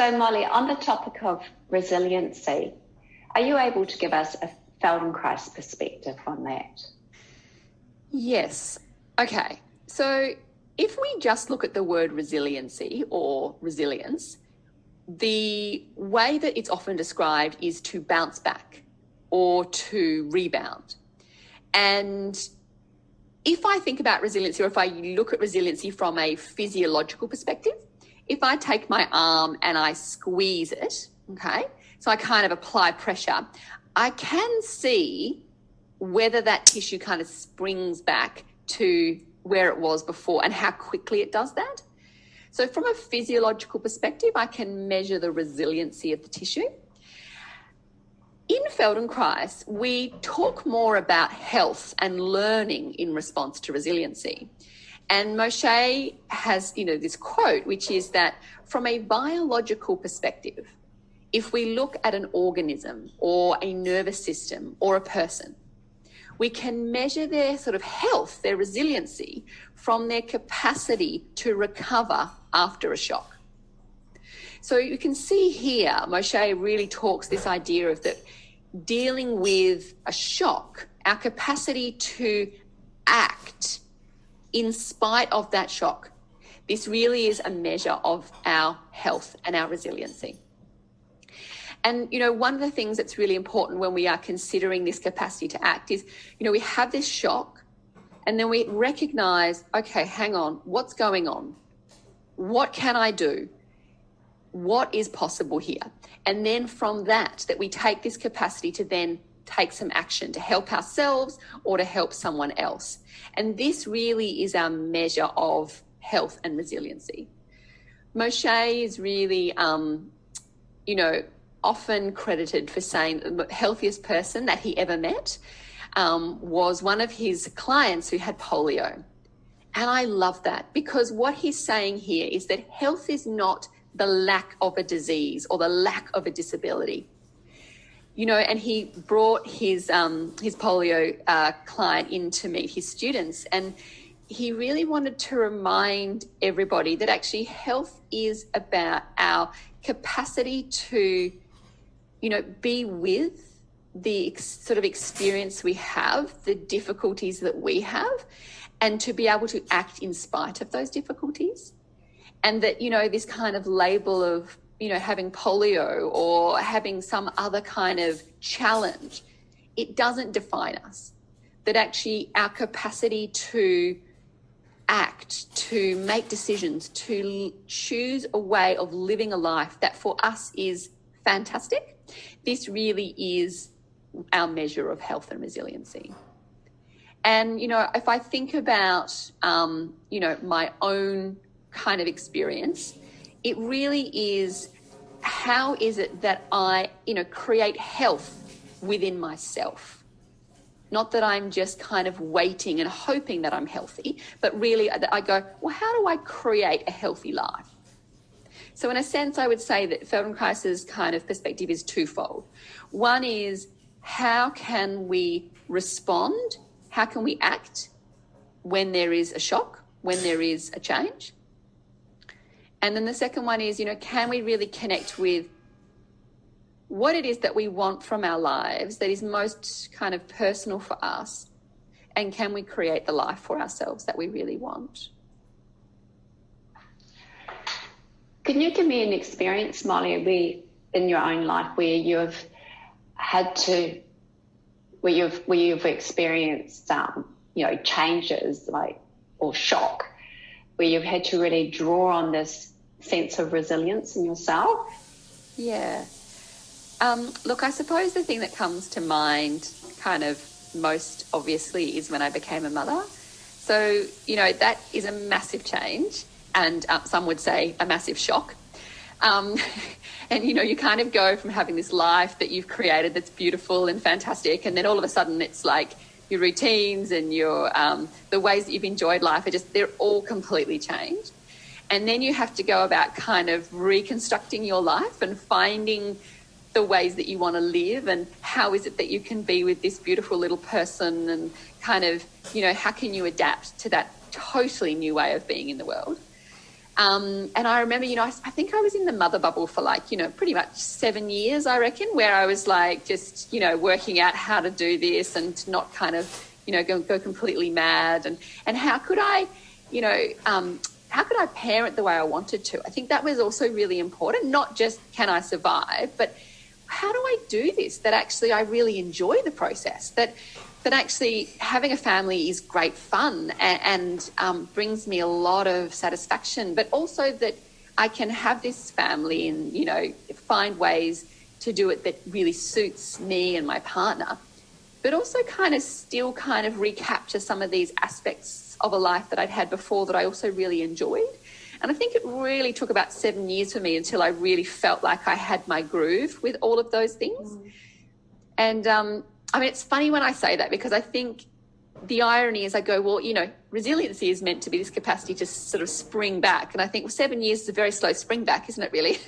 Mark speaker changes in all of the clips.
Speaker 1: So Molly, on the topic of resiliency, are you able to give us a Feldenkrais perspective on that?
Speaker 2: Yes. Okay. So if we just look at the word resiliency or resilience, the way that it's often described is to bounce back or to rebound. And if I think about resiliency, or if I look at resiliency from a physiological perspective, if I take my arm and I squeeze it, okay, so I kind of apply pressure, I can see whether that tissue kind of springs back to where it was before and how quickly it does that. So from a physiological perspective, I can measure the resiliency of the tissue. In Feldenkrais, we talk more about health and learning in response to resiliency. And Moshe has, this quote, which is that from a biological perspective, if we look at an organism or a nervous system or a person, we can measure their sort of health, their resiliency, from their capacity to recover after a shock. So you can see here, Moshe really talks this idea of that dealing with a shock, our capacity to act in spite of that shock. This really is a measure of our health and our resiliency. And, one of the things that's really important when we are considering this capacity to act is, we have this shock and then we recognize, okay, hang on, what's going on? What can I do? What is possible here? And then from that we take this capacity to then take some action to help ourselves or to help someone else. And this really is our measure of health and resiliency. Moshe is really, often credited for saying the healthiest person that he ever met was one of his clients who had polio. And I love that, because what he's saying here is that health is not the lack of a disease or the lack of a disability. And he brought his polio client in to meet his students, and he really wanted to remind everybody that actually health is about our capacity to, be with the sort of experience we have, the difficulties that we have, and to be able to act in spite of those difficulties. And that, this kind of label of, having polio or having some other kind of challenge, it doesn't define us. That actually our capacity to act, to make decisions, to choose a way of living a life that for us is fantastic, this really is our measure of health and resiliency. And, if I think about, my own kind of experience, it really is, how is it that I, create health within myself? Not that I'm just kind of waiting and hoping that I'm healthy, but really that I go, well, how do I create a healthy life? So in a sense, I would say that Feldenkrais's kind of perspective is twofold. One is, how can we respond? How can we act when there is a shock, when there is a change? And then the second one is, can we really connect with what it is that we want from our lives that is most kind of personal for us? And can we create the life for ourselves that we really want?
Speaker 1: Can you give me an experience, Molly, in your own life where you've had to, where you've experienced, changes or shock, where you've had to really draw on this sense of resilience in yourself?
Speaker 2: Yeah. Look, I suppose the thing that comes to mind kind of most obviously is when I became a mother. So, that is a massive change, and some would say a massive shock. And, you kind of go from having this life that you've created that's beautiful and fantastic, and then all of a sudden it's like your routines and your the ways that you've enjoyed life they're all completely changed. And then you have to go about kind of reconstructing your life and finding the ways that you want to live, and how is it that you can be with this beautiful little person, and kind of, how can you adapt to that totally new way of being in the world? And I remember, I think I was in the mother bubble for like, pretty much 7 years, I reckon, where I was like just, working out how to do this and not kind of, go completely mad. And how could I, how could I parent the way I wanted to? I think that was also really important, not just can I survive, but how do I do this that actually I really enjoy the process, that actually having a family is great fun and brings me a lot of satisfaction, but also that I can have this family and, find ways to do it that really suits me and my partner, but also still recapture some of these aspects of a life that I'd had before that I also really enjoyed. And I think it really took about 7 years for me until I really felt like I had my groove with all of those things. And it's funny when I say that, because I think the irony is I go, well, resiliency is meant to be this capacity to sort of spring back. And I think, 7 years is a very slow spring back, isn't it really?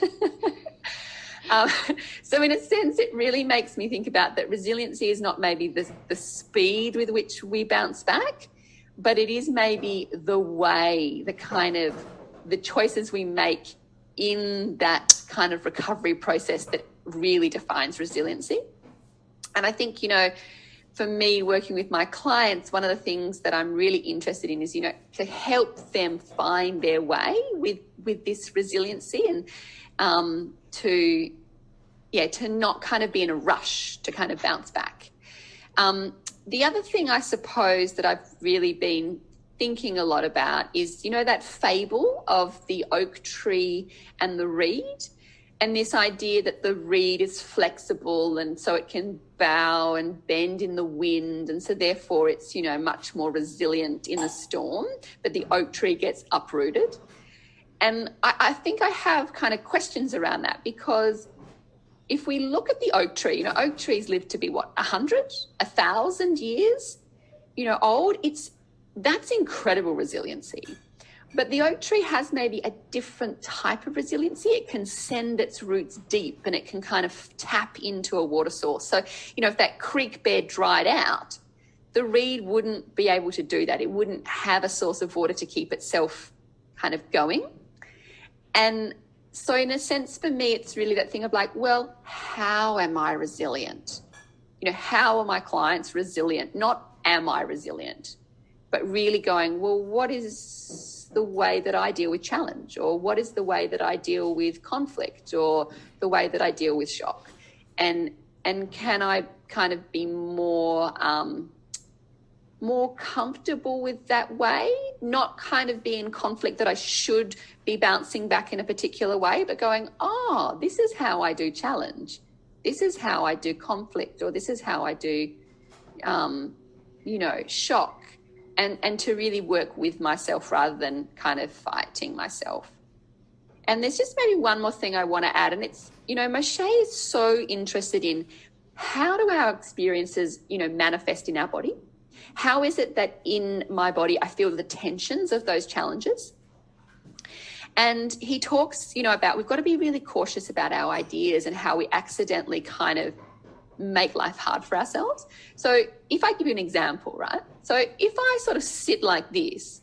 Speaker 2: So in a sense, it really makes me think about that resiliency is not maybe the speed with which we bounce back, but it is maybe the way, the choices we make in that kind of recovery process that really defines resiliency. And I think, for me, working with my clients, one of the things that I'm really interested in is, to help them find their way with this resiliency and to not kind of be in a rush to kind of bounce back. The other thing I suppose that I've really been thinking a lot about is, that fable of the oak tree and the reed, and this idea that the reed is flexible and so it can bow and bend in the wind, and so therefore it's, much more resilient in a storm, but the oak tree gets uprooted. And I think I have kind of questions around that, because if we look at the oak tree, oak trees live to be 100, 1,000 years, old. That's incredible resiliency. But the oak tree has maybe a different type of resiliency. It can send its roots deep and it can kind of tap into a water source. So, if that creek bed dried out, the reed wouldn't be able to do that. It wouldn't have a source of water to keep itself kind of going. And so in a sense, for me, it's really that thing of like, well, how am I resilient? How are my clients resilient? Not am I resilient, but really going, well, what is the way that I deal with challenge, or what is the way that I deal with conflict, or the way that I deal with shock? And can I kind of be more comfortable with that way, not kind of be in conflict that I should be bouncing back in a particular way, but going, oh, this is how I do challenge. This is how I do conflict, or this is how I do, shock. And to really work with myself rather than kind of fighting myself. And there's just maybe one more thing I want to add, and it's, Moshe is so interested in how do our experiences, manifest in our body? How is it that in my body I feel the tensions of those challenges? And he talks, about we've got to be really cautious about our ideas and how we accidentally kind of make life hard for ourselves. So if I give you an example, right? So if I sort of sit like this,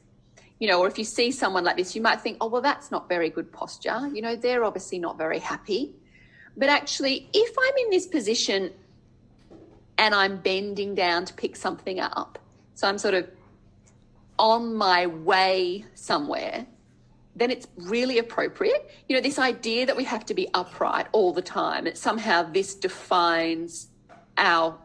Speaker 2: or if you see someone like this, you might think, oh, well, that's not very good posture. They're obviously not very happy. But actually, if I'm in this position and I'm bending down to pick something up, so I'm sort of on my way somewhere, then it's really appropriate. This idea that we have to be upright all the time, that somehow this defines our,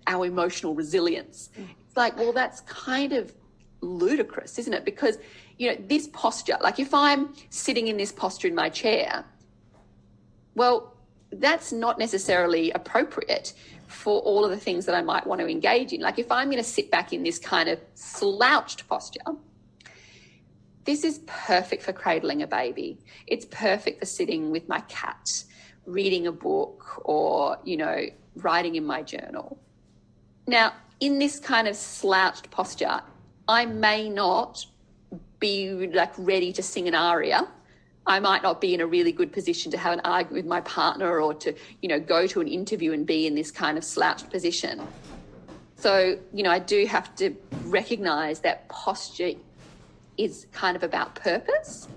Speaker 2: our emotional resilience. It's like, well, that's kind of ludicrous, isn't it? Because, this posture, like if I'm sitting in this posture in my chair, well, that's not necessarily appropriate for all of the things that I might want to engage in. Like if I'm going to sit back in this kind of slouched posture, this is perfect for cradling a baby. It's perfect for sitting with my cat, reading a book, or, writing in my journal. Now, in this kind of slouched posture, I may not be like ready to sing an aria. I might not be in a really good position to have an argument with my partner, or to, go to an interview and be in this kind of slouched position. So, I do have to recognize that posture is kind of about purpose,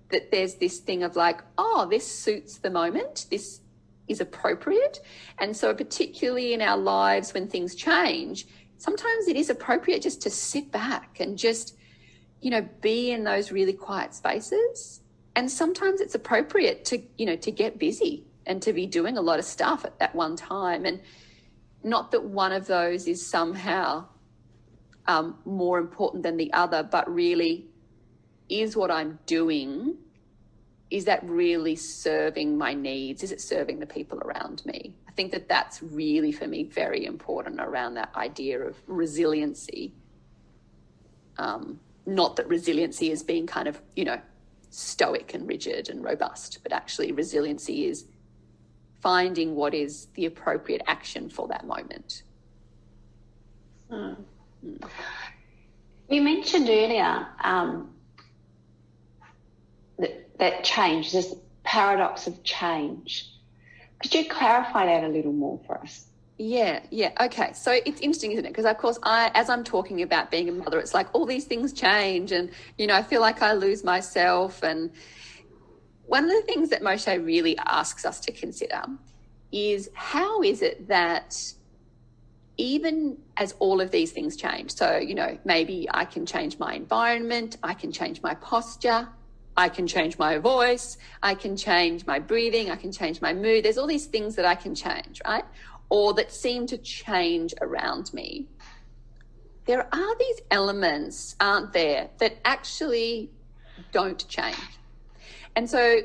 Speaker 2: that there's this thing of like, oh, this suits the moment, this is appropriate. And so particularly in our lives when things change, sometimes it is appropriate just to sit back and just, you know, be in those really quiet spaces. And sometimes it's appropriate to, you know, to get busy and to be doing a lot of stuff at that one time. And not that one of those is somehow more important than the other, but really, is what I'm doing, is that really serving my needs? Is it serving the people around me? I think that that's really, for me, very important around that idea of resiliency. Not that resiliency is being kind of, you know, stoic and rigid and robust, but actually resiliency is finding what is the appropriate action for that moment.
Speaker 1: You mentioned earlier that change, this paradox of change. Could you clarify that a little more for us?
Speaker 2: Yeah. Okay. So it's interesting, isn't it? Because, of course, as I'm talking about being a mother, it's like all these things change and, you know, I feel like I lose myself. And one of the things that Moshe really asks us to consider is, how is it that even as all of these things change, so, you know, maybe I can change my environment, I can change my posture, I can change my voice, I can change my breathing, I can change my mood. There's all these things that I can change, right? Or that seem to change around me. There are these elements, aren't there, that actually don't change. And so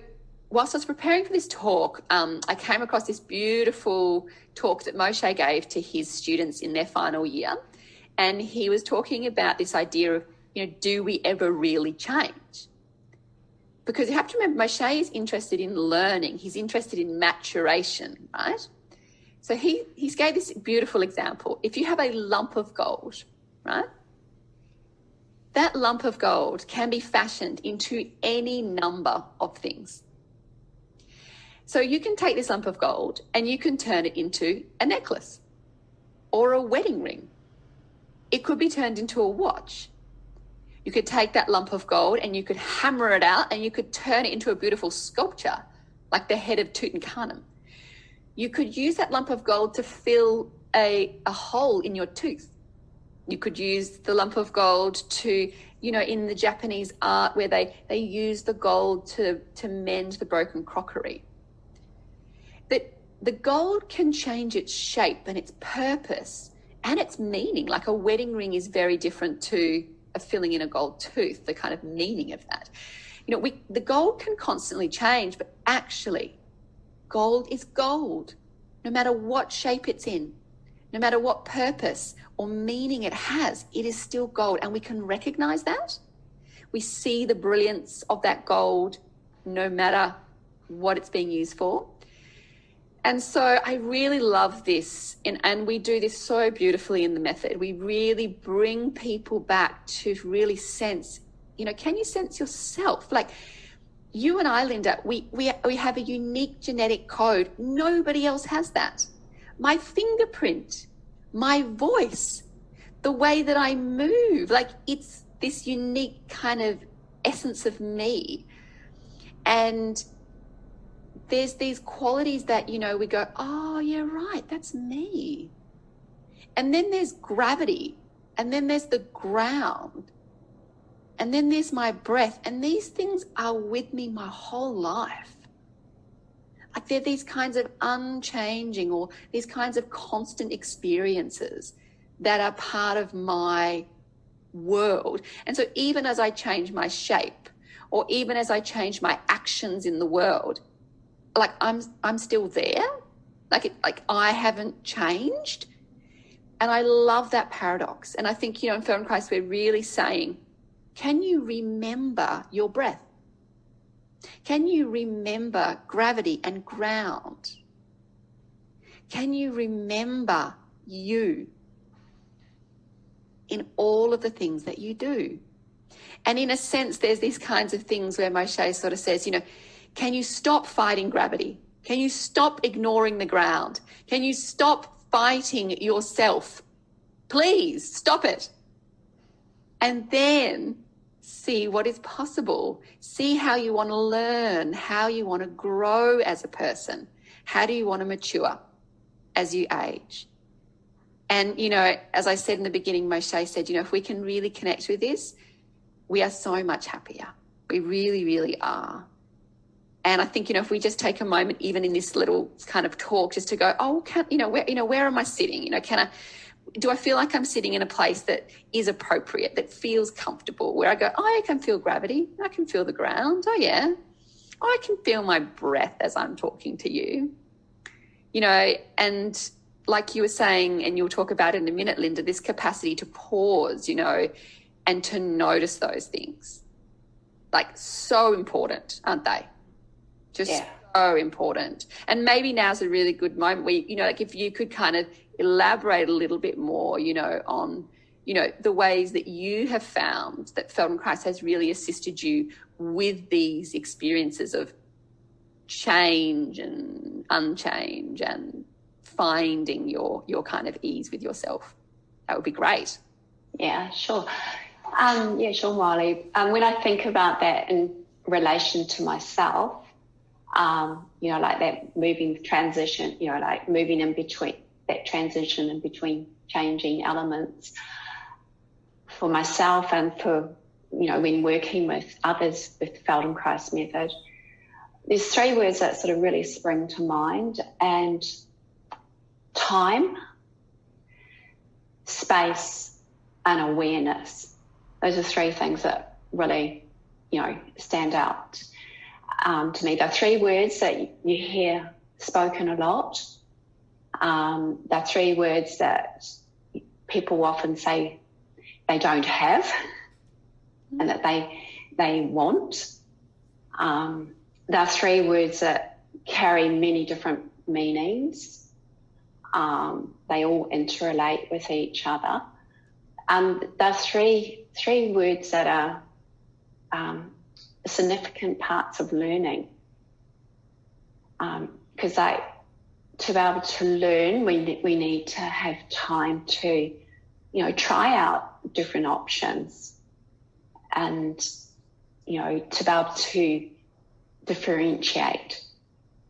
Speaker 2: whilst I was preparing for this talk, I came across this beautiful talk that Moshe gave to his students in their final year. And he was talking about this idea of, you know, do we ever really change? Because you have to remember, Moshe is interested in learning. He's interested in maturation, right? So he gave this beautiful example. If you have a lump of gold, right? That lump of gold can be fashioned into any number of things. So you can take this lump of gold and you can turn it into a necklace or a wedding ring. It could be turned into a watch. You could take that lump of gold and you could hammer it out and you could turn it into a beautiful sculpture, like the head of Tutankhamun. You could use that lump of gold to fill a hole in your tooth. You could use the lump of gold to, you know, in the Japanese art where they use the gold to mend the broken crockery. That the gold can change its shape and its purpose and its meaning. Like a wedding ring is very different to a filling in a gold tooth, the kind of meaning of that. You know, the gold can constantly change, but actually gold is gold, no matter what shape it's in, no matter what purpose or meaning it has, it is still gold. And we can recognize that. We see the brilliance of that gold, no matter what it's being used for. And so I really love this, and we do this so beautifully in the method. We really bring people back to really sense, you know, can you sense yourself? Like you and I, Linda, we have a unique genetic code. Nobody else has that. My fingerprint, my voice, the way that I move, like it's this unique kind of essence of me. And there's these qualities that, you know, we go, oh, yeah, right, that's me. And then there's gravity, and then there's the ground, and then there's my breath. And these things are with me my whole life. Like they're these kinds of unchanging or these kinds of constant experiences that are part of my world. And so even as I change my shape, or even as I change my actions in the world, like I'm still there, like I haven't changed. And I love that paradox. And I think, you know, in Feldenkrais, we're really saying, can you remember your breath? Can you remember gravity and ground? Can you remember you in all of the things that you do? And in a sense, there's these kinds of things where Moshe sort of says, you know, can you stop fighting gravity? Can you stop ignoring the ground? Can you stop fighting yourself? Please stop it. And then see what is possible, see how you want to learn, how you want to grow as a person, how do you want to mature as you age. And, you know, as I said in the beginning, Moshe said, you know, if we can really connect with this, we are so much happier. We really, really are. And I think, you know, if we just take a moment, even in this little kind of talk, just to go, oh, where am I sitting? You know, do I feel like I'm sitting in a place that is appropriate, that feels comfortable, where I go, oh, I can feel gravity, I can feel the ground, oh yeah, oh, I can feel my breath as I'm talking to you. You know, and like you were saying, and you'll talk about it in a minute, Linda, this capacity to pause, you know, and to notice those things. Like, so important, aren't they? Just so important. And maybe now's a really good moment where, you know, like if you could kind of elaborate a little bit more, you know, on, you know, the ways that you have found that Feldenkrais has really assisted you with these experiences of change and unchange and finding your kind of ease with yourself. That would be great.
Speaker 1: Yeah, sure. Sure, Molly. When I think about that in relation to myself, you know, like that moving transition, you know, like moving in between, that transition in between changing elements for myself and for, you know, when working with others with the Feldenkrais method, there's three words that sort of really spring to mind, and time, space, and awareness. Those are three things that really, you know, stand out to me. They're three words that you hear spoken a lot. They're three words that people often say they don't have and that they want. They're three words that carry many different meanings. They all interrelate with each other. They're three words that are significant parts of learning, because to be able to learn, we need to have time to, you know, try out different options, and, you know, to be able to differentiate,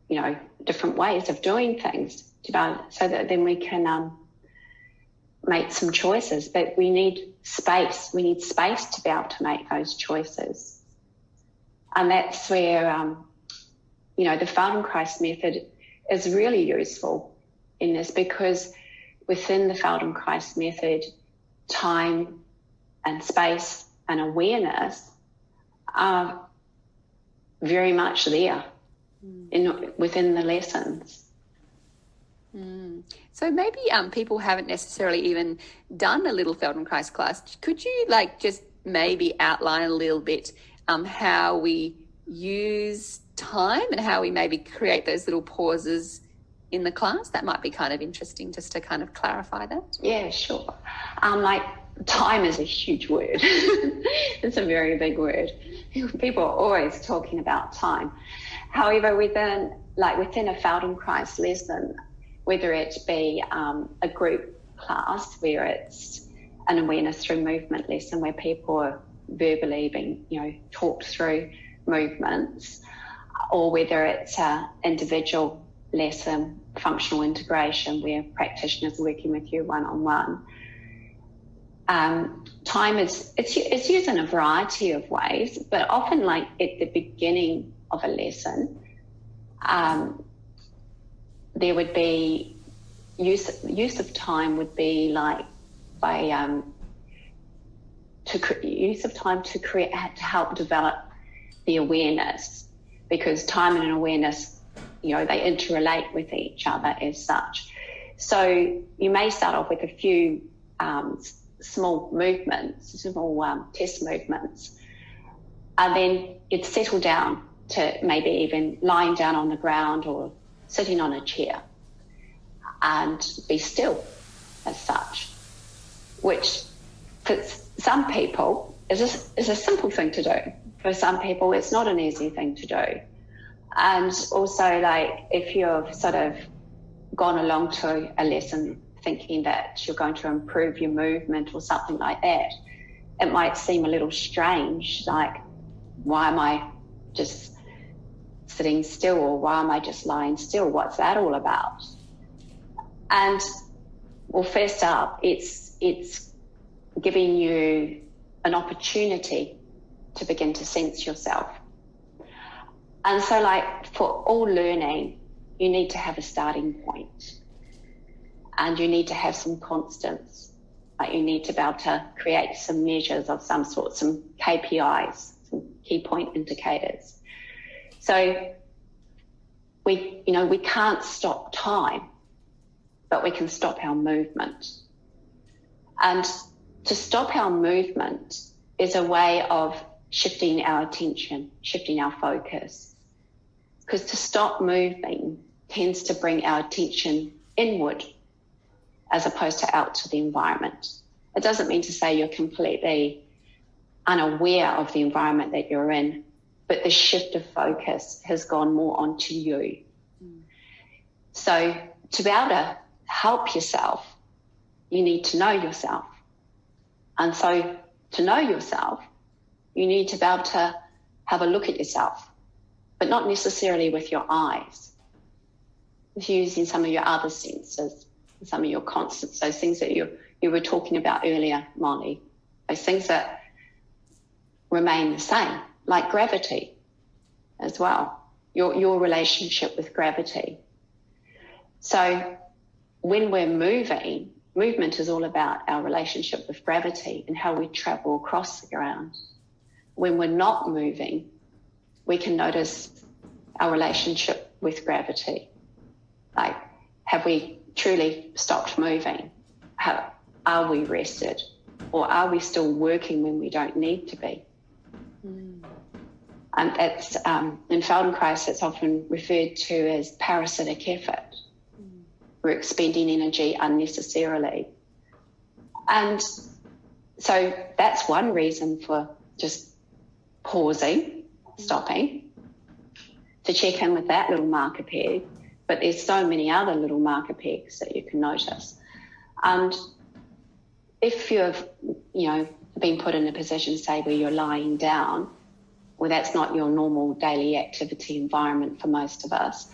Speaker 1: you know, different ways of doing things, to be able, so that then we can make some choices. But we need space. We need space to be able to make those choices. And that's where, you know, the Feldenkrais method is really useful in this, because within the Feldenkrais method, time and space and awareness are very much there within the lessons.
Speaker 2: So maybe people haven't necessarily even done a little Feldenkrais class. Could you like just maybe outline a little bit how we use time and how we maybe create those little pauses in the class? That might be kind of interesting, just to kind of clarify that.
Speaker 1: Yeah, sure. Like, time is a huge word. It's a very big word. People are always talking about time. However, within a Feldenkrais lesson, whether it be a group class where it's an awareness through movement lesson where people are verbally being, you know, talked through movements, or whether it's an individual lesson, functional integration, where practitioners are working with you one-on-one. Time it's used in a variety of ways, but often, like at the beginning of a lesson, there would be use of time would be like by use of time to help develop the awareness, because time and awareness, you know, they interrelate with each other as such. So you may start off with a few small movements, small test movements, and then you'd settle down to maybe even lying down on the ground or sitting on a chair and be still as such, which for some people is a simple thing to do. For some people, it's not an easy thing to do. And also, like, if you've sort of gone along to a lesson thinking that you're going to improve your movement or something like that, it might seem a little strange, like, why am I just sitting still, or why am I just lying still? What's that all about? And, well, first up, it's giving you an opportunity to begin to sense yourself. And so, like, for all learning, you need to have a starting point, and you need to have some constants. Like, you need to be able to create some measures of some sort, some KPIs, some key point indicators. So we can't stop time, but we can stop our movement. And to stop our movement is a way of shifting our attention, shifting our focus. Because to stop moving tends to bring our attention inward as opposed to out to the environment. It doesn't mean to say you're completely unaware of the environment that you're in, but the shift of focus has gone more onto you. So to be able to help yourself, you need to know yourself. And so to know yourself, you need to be able to have a look at yourself, but not necessarily with your eyes. If you're using some of your other senses, some of your constants, those things that you were talking about earlier, Molly, those things that remain the same, like gravity as well, your relationship with gravity. So when we're moving, movement is all about our relationship with gravity and how we travel across the ground. When we're not moving, we can notice our relationship with gravity. Like, have we truly stopped moving? Are we rested? Or are we still working when we don't need to be? And that's, in Feldenkrais, it's often referred to as parasitic effort. We're expending energy unnecessarily. And so that's one reason for just pausing, stopping, to check in with that little marker peg. But there's so many other little marker pegs that you can notice. And if you've, been put in a position, say, where you're lying down, well, that's not your normal daily activity environment for most of us,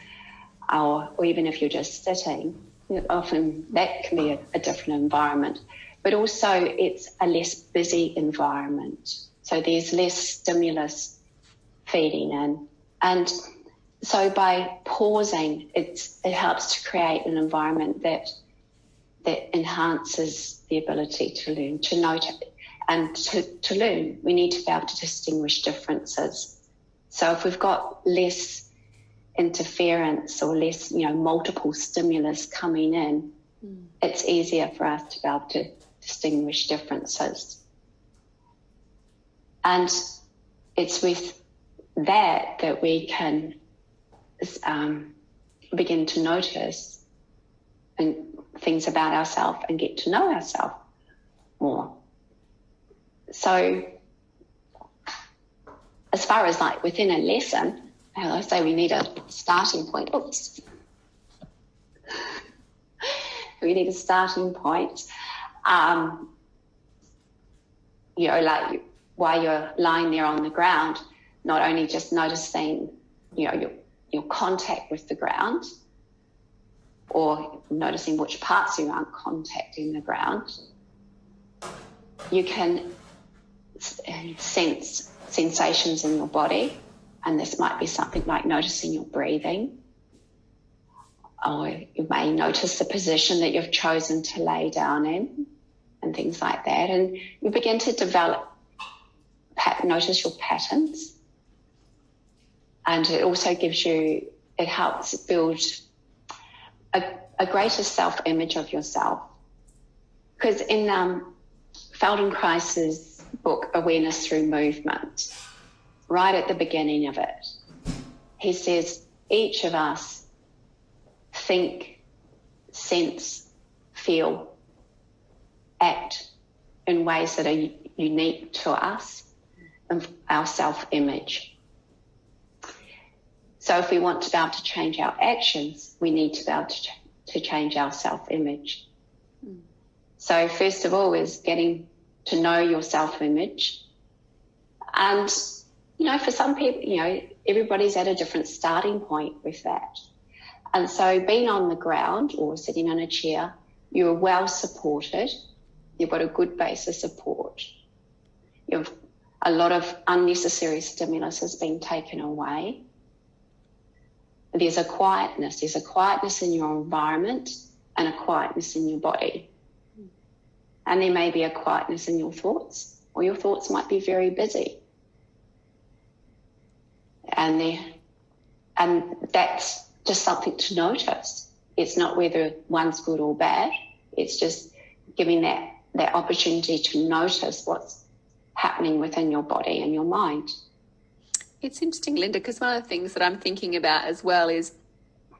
Speaker 1: or even if you're just sitting, often that can be a different environment. But also it's a less busy environment. So there's less stimulus feeding in. And so by pausing, it helps to create an environment that enhances the ability to learn, to note. And to learn, we need to be able to distinguish differences. So if we've got less interference or less, multiple stimulus coming in, it's easier for us to be able to distinguish differences. And it's with that we can begin to notice things about ourselves and get to know ourselves more. So as far as like within a lesson, I say we need a starting point. Oops. We need a starting point. Like while you're lying there on the ground, not only just noticing, your contact with the ground, or noticing which parts you aren't contacting the ground, you can sense sensations in your body. And this might be something like noticing your breathing, or you may notice the position that you've chosen to lay down in and things like that. And you begin to notice your patterns. And it also it helps build a greater self-image of yourself. Because in Feldenkrais's book, Awareness Through Movement, right at the beginning of it, he says each of us think, sense, feel, act in ways that are unique to us and our self-image. So if we want to be able to change our actions, we need to be able to change our self-image. So first of all is getting to know your self-image. And, for some people, everybody's at a different starting point with that. And so being on the ground or sitting on a chair, you're well supported. You've got a good base of support. A lot of unnecessary stimulus has been taken away. There's a quietness. There's a quietness in your environment and a quietness in your body. And there may be a quietness in your thoughts, or your thoughts might be very busy. And that's just something to notice. It's not whether one's good or bad. It's just giving that opportunity to notice what's happening within your body and your mind.
Speaker 2: It's interesting, Linda, because one of the things that I'm thinking about as well is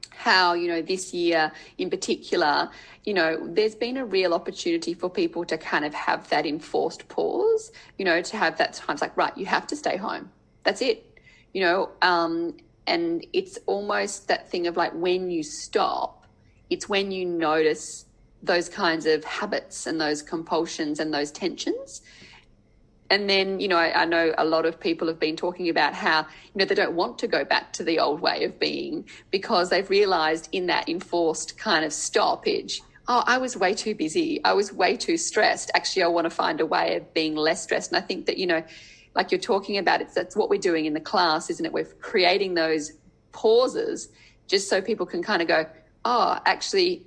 Speaker 2: how, this year in particular, there's been a real opportunity for people to kind of have that enforced pause, to have that times like, right, you have to stay home. That's it. And it's almost that thing of like when you stop, it's when you notice those kinds of habits and those compulsions and those tensions. And then, I know a lot of people have been talking about how, they don't want to go back to the old way of being because they've realised in that enforced kind of stoppage, oh, I was way too busy. I was way too stressed. Actually, I want to find a way of being less stressed. And I think that, like you're talking about, that's what we're doing in the class, isn't it? We're creating those pauses just so people can kind of go, oh, actually,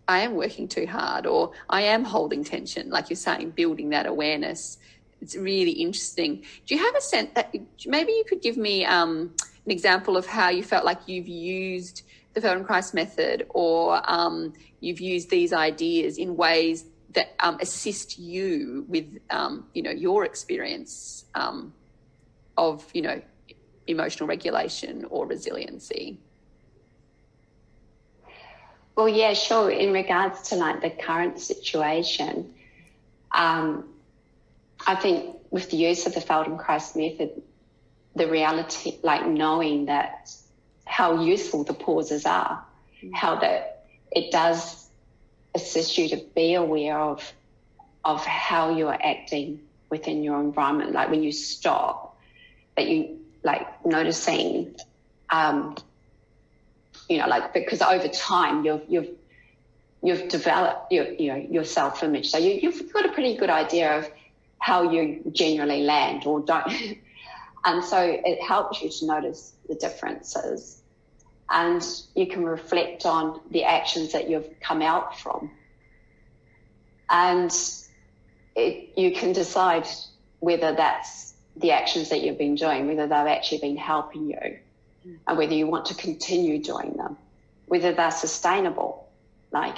Speaker 2: I am working too hard, or I am holding tension, like you're saying, building that awareness. It's really interesting. Do you have a sense that maybe you could give me an example of how you felt like you've used the Feldenkrais method, or you've used these ideas in ways that assist you with, your experience of, emotional regulation or resiliency?
Speaker 1: Well, yeah, sure. In regards to like the current situation, I think with the use of the Feldenkrais method, the reality, like knowing that how useful the pauses are, how that it does assist you to be aware of how you are acting within your environment. Like when you stop, that you like noticing, because over time you've developed your self-image, so you've got a pretty good idea of how you generally land or don't. And so it helps you to notice the differences, and you can reflect on the actions that you've come out from. And you can decide whether that's the actions that you've been doing, whether they've actually been helping you, and whether you want to continue doing them, whether they're sustainable. And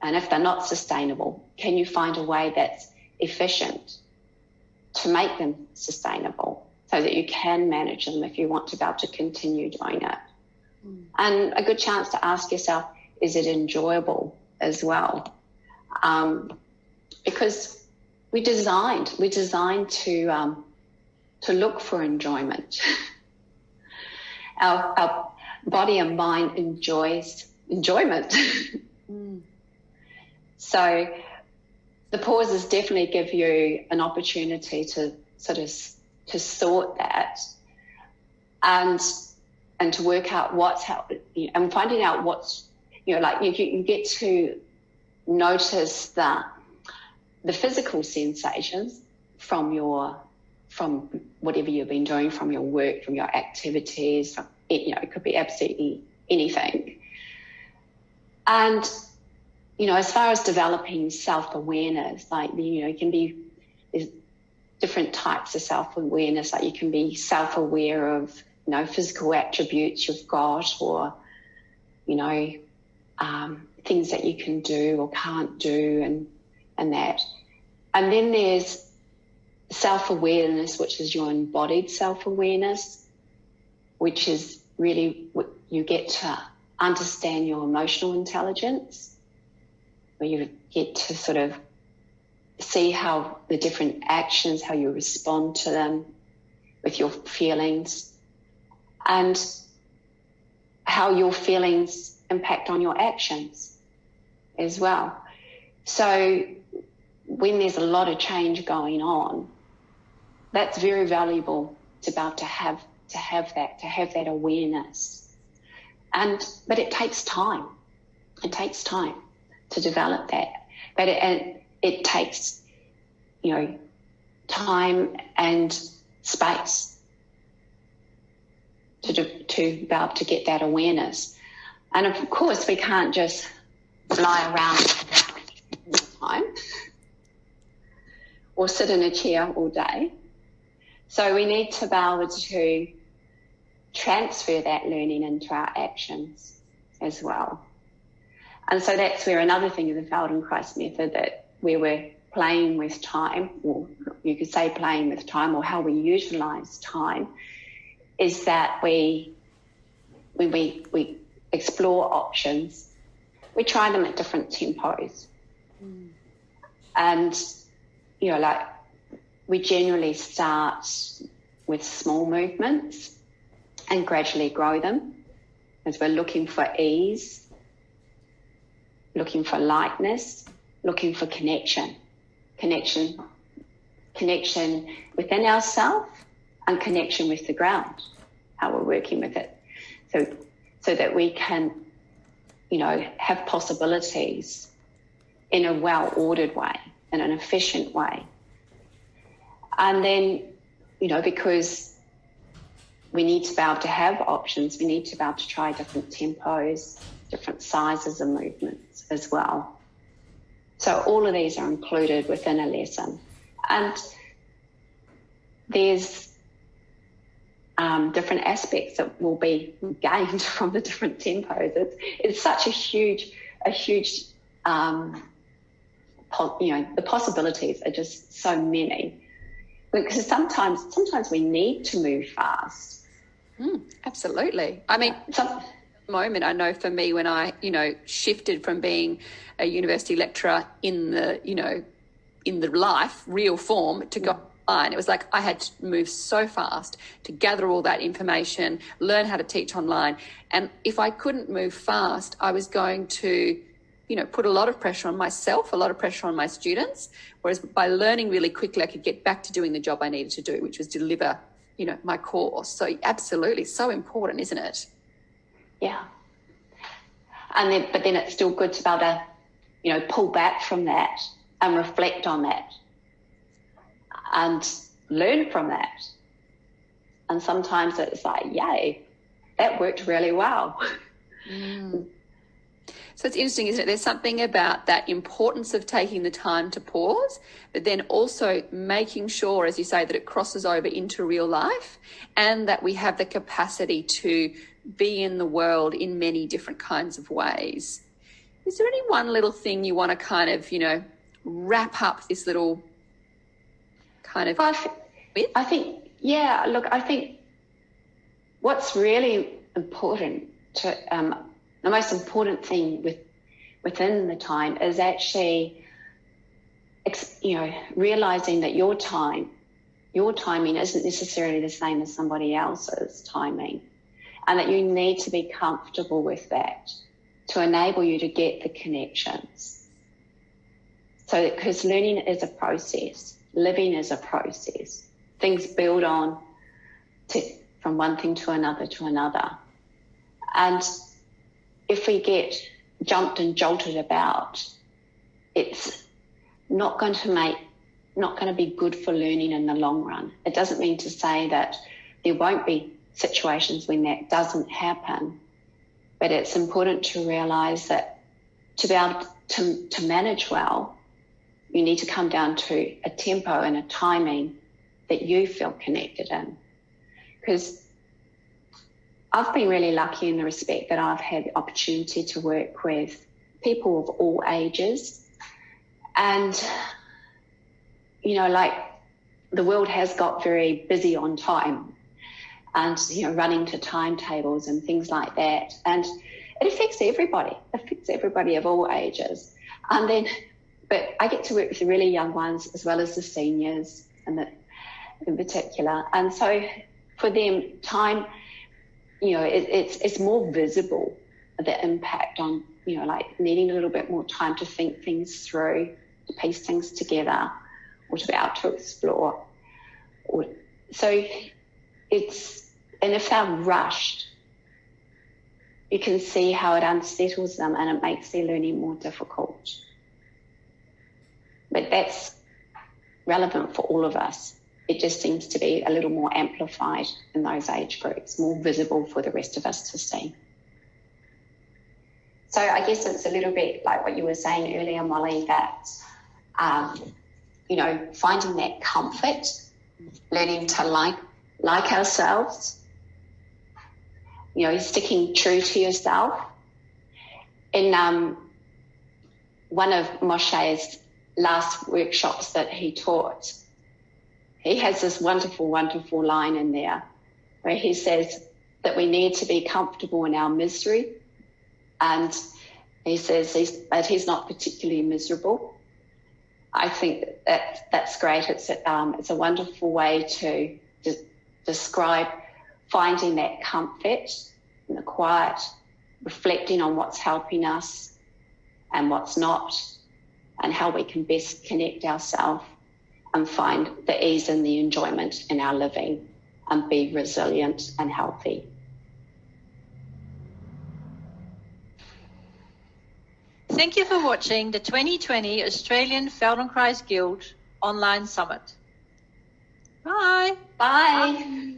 Speaker 1: if they're not sustainable, can you find a way that's efficient to make them sustainable so that you can manage them if you want to be able to continue doing it? And a good chance to ask yourself, is it enjoyable as well? Because we're designed to look for enjoyment. Our body and mind enjoys enjoyment. So the pauses definitely give you an opportunity to sort of to sort that and to work out what's happening, and finding out what's, you get to notice the physical sensations from whatever you've been doing, from your work, from your activities, it could be absolutely anything. And, as far as developing self-awareness, there's different types of self-awareness. Like you can be self-aware of, physical attributes you've got, or, things that you can do or can't do and that. And then there's self-awareness, which is your embodied self-awareness, which is really what you get to understand your emotional intelligence, where you get to sort of see how the different actions, how you respond to them with your feelings, and how your feelings impact on your actions as well. So when there's a lot of change going on, that's very valuable to be able to have that awareness. But it takes time. It takes time to develop that. But it takes, time and space to be able to get that awareness. And of course, we can't just lie around all the time or sit in a chair all day. So we need to be able to transfer that learning into our actions as well. And so that's where another thing of the Feldenkrais method, that where we're playing with time, or you could say playing with time, or how we utilise time, is that when we explore options, we try them at different tempos. And, we generally start with small movements and gradually grow them, as we're looking for ease, looking for lightness, looking for connection within ourselves and connection with the ground, how we're working with it. So that we can, have possibilities in a well-ordered way, in an efficient way. And then, because we need to be able to have options, we need to be able to try different tempos, different sizes of movements as well. So all of these are included within a lesson. And there's different aspects that will be gained from the different tempos. It's such a huge, the possibilities are just so many. Because sometimes we need to move fast.
Speaker 2: Absolutely. I mean, moment, I know for me, when I, shifted from being a university lecturer in the life, real form, to go online, it was like I had to move so fast to gather all that information, learn how to teach online. And if I couldn't move fast, I was going to, put a lot of pressure on myself, a lot of pressure on my students. Whereas by learning really quickly, I could get back to doing the job I needed to do, which was deliver, my course. So absolutely, so important, isn't it?
Speaker 1: Yeah. But then it's still good to be able to, pull back from that and reflect on that and learn from that. And sometimes it's like, yay, that worked really well.
Speaker 2: So it's interesting, isn't it? There's something about that importance of taking the time to pause, but then also making sure, as you say, that it crosses over into real life and that we have the capacity to be in the world in many different kinds of ways. Is there any one little thing you want to kind of, wrap up this little kind of with?
Speaker 1: I think what's really important to the most important thing within the time is actually, realizing that your timing isn't necessarily the same as somebody else's timing, and that you need to be comfortable with that to enable you to get the connections. So, because learning is a process, living is a process. Things build on from one thing to another. And if we get jumped and jolted about, it's not going to be good for learning in the long run. It doesn't mean to say that there won't be situations when that doesn't happen, but it's important to realise that to be able to manage well, you need to come down to a tempo and a timing that you feel connected in. Because I've been really lucky in the respect that I've had the opportunity to work with people of all ages. And, the world has got very busy on time and, running to timetables and things like that. And it affects everybody of all ages. But I get to work with the really young ones as well as the seniors in particular. And so for them, time, it's more visible, the impact on, needing a little bit more time to think things through, to piece things together or to be able to explore. So it's, and if they're rushed, you can see how it unsettles them and it makes their learning more difficult. But that's relevant for all of us. It just seems to be a little more amplified in those age groups, more visible for the rest of us to see. So I guess it's a little bit like what you were saying earlier, Molly, that, finding that comfort, learning to like ourselves, sticking true to yourself. In one of Moshe's last workshops that he taught, he has this wonderful, wonderful line in there where he says that we need to be comfortable in our misery. And he says he's not particularly miserable. I think that's great. It's a wonderful way to describe finding that comfort in the quiet, reflecting on what's helping us and what's not, and how we can best connect ourselves and find the ease and the enjoyment in our living and be resilient and healthy.
Speaker 3: Thank you for watching the 2020 Australian Feldenkrais Guild Online Summit. Bye.
Speaker 1: Bye.